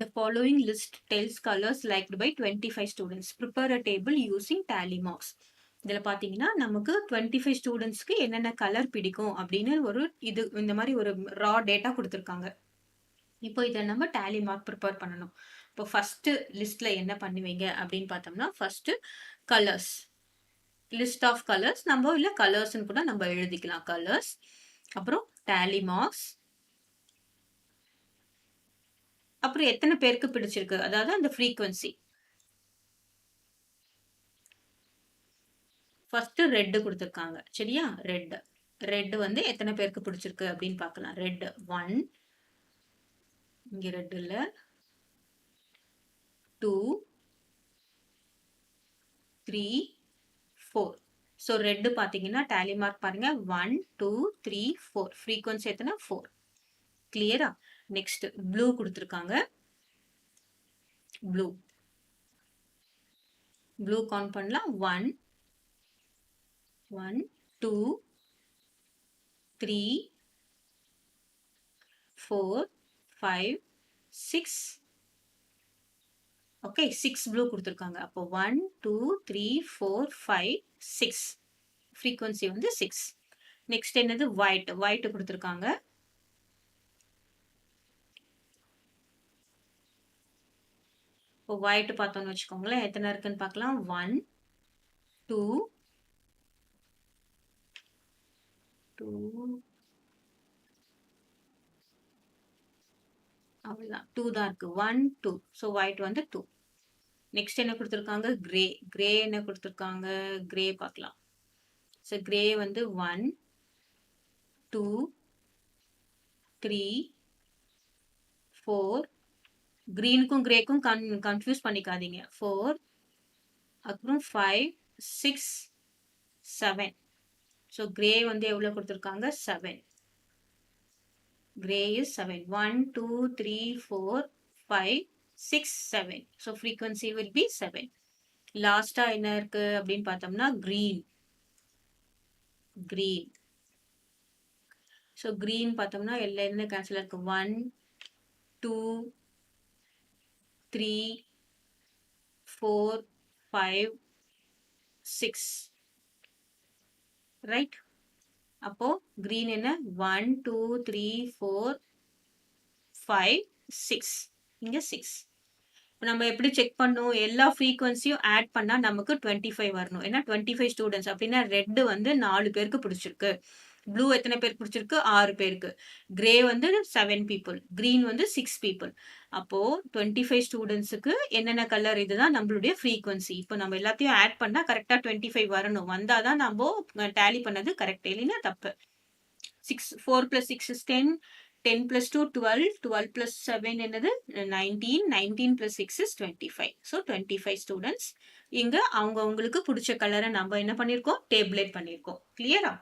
The following list tells colors liked by 25 students. Prepare a table using tally marks. இதில் பார்த்தீங்கன்னா நமக்கு 25 ஸ்டூடெண்ட்ஸ்க்கு என்னென்ன கலர் பிடிக்கும் அப்படின்னு ஒரு இந்த மாதிரி ஒரு ரா டேட்டா கொடுத்துருக்காங்க. இப்போ இதை நம்ம டேலி மார்க் ப்ரிப்பேர் பண்ணணும். இப்போ ஃபர்ஸ்ட் லிஸ்ட்ல என்ன பண்ணுவீங்க அப்படின்னு பார்த்தோம்னா first colours, list of colours நம்ம இல்லை கலர்ஸ்ன்னு கூட நம்ம எழுதிக்கலாம் கலர்ஸ். அப்புறம் டேலி மார்க்ஸ், அப்புறம் எத்தனை பேருக்கு பிடிச்சிருக்கு அதாவது அந்த ஃப்ரீக்வன்சி. ஃபர்ஸ்ட் ரெட் கொடுத்துருக்காங்க சரியா. ரெட் வந்து எத்தனை பேருக்கு பிடிச்சிருக்கு அப்படின்னு பார்க்கலாம். ரெட் 1, இங்க ரெட் இல்ல 2, 3, 4. ஸோ ரெட் பார்த்தீங்கன்னா டேலி மார்க் பாருங்க 1, 2, 3, 4. ஃப்ரீக்வன்சி எத்தனை 4. கிளியரா. நெக்ஸ்ட் ப்ளூ கொடுத்துருக்காங்க. ப்ளூ கவுண்ட் பண்ணலாம். 1, 2, 3, 4, 5, 6. ஓகே 6 ப்ளூ கொடுத்துருக்காங்க. அப்போ 1, 2, 3, 4, 5, 6. ஃப்ரீக்வன்சி வந்து 6. நெக்ஸ்ட் என்னது ஒயிட் கொடுத்துருக்காங்க. இப்போ ஒயிட் பார்த்தோம்னு வச்சுக்கோங்களேன் எத்தனை இருக்குன்னு பார்க்கலாம். 1, 2, அவ்வளோதான் 2 தான் இருக்கு. 1, 2. ஸோ ஒயிட் வந்து 2. நெக்ஸ்ட் என்ன கொடுத்துருக்காங்க. கிரே என்ன கொடுத்துருக்காங்க. கிரே பார்க்கலாம். ஸோ கிரே வந்து 1, 2, 3, 4. கிரீனுக்கும் கிரேக்கும் கன்ஃபியூஸ் பண்ணிக்காதீங்க. 4, அப்புறம் 5, 6, 7. ஸோ கிரே வந்து எவ்வளோ கொடுத்துருக்காங்க. 7. Gray is 7. 1, 2, 3, 4, 5, 6, 7. So frequency will be 7. லாஸ்டா என்ன இருக்கு அப்படின்னு பார்த்தோம்னா green. ஸோ green பார்த்தோம்னா என்ன கேன்சல் இருக்கு. 1, 2, 3, 4, 5, 6. ரைட். அப்போ கிரீன் என்ன 1, 2, 3, 4, 5, 6. இங்க 6. நம்ம எப்படி செக் பண்ணோம். எல்லா ஃப்ரீக்வன்சியும் ஆட் பண்ணா நமக்கு 25 வரணும். ஏன்னா 25 ஸ்டூடெண்ட்ஸ் அப்படின்னா ரெட் வந்து 4 பேருக்கு பிடிச்சிருக்கு. ப்ளூ எத்தனை பேருக்கு பிடிச்சிருக்கு. 6 பேருக்கு. கிரே வந்து 7 பீப்புள். கிரீன் வந்து 6 பீப்புள். அப்போ 25 ஸ்டூடெண்ட்ஸுக்கு என்னென்ன கலர் இதுதான் நம்மளுடைய ஃப்ரீக்வன்சி. இப்போ நம்ம எல்லாத்தையும் ஆட் பண்ணா கரெக்டா 25 வரணும். வந்தாதான் நம்ம டேலி பண்ணது கரெக்ட். இல்லைன்னா தப்பு. 4 + 6 is 10. 10 + 2 12. 12 + 7 என்னது 19. 19 + 6 is 25. So 25 students. இங்க அவங்களுக்கு பிடிச்ச கலரை நம்ம என்ன பண்ணிருக்கோம். டேபிளேட் பண்ணிருக்கோம். கிளியரா.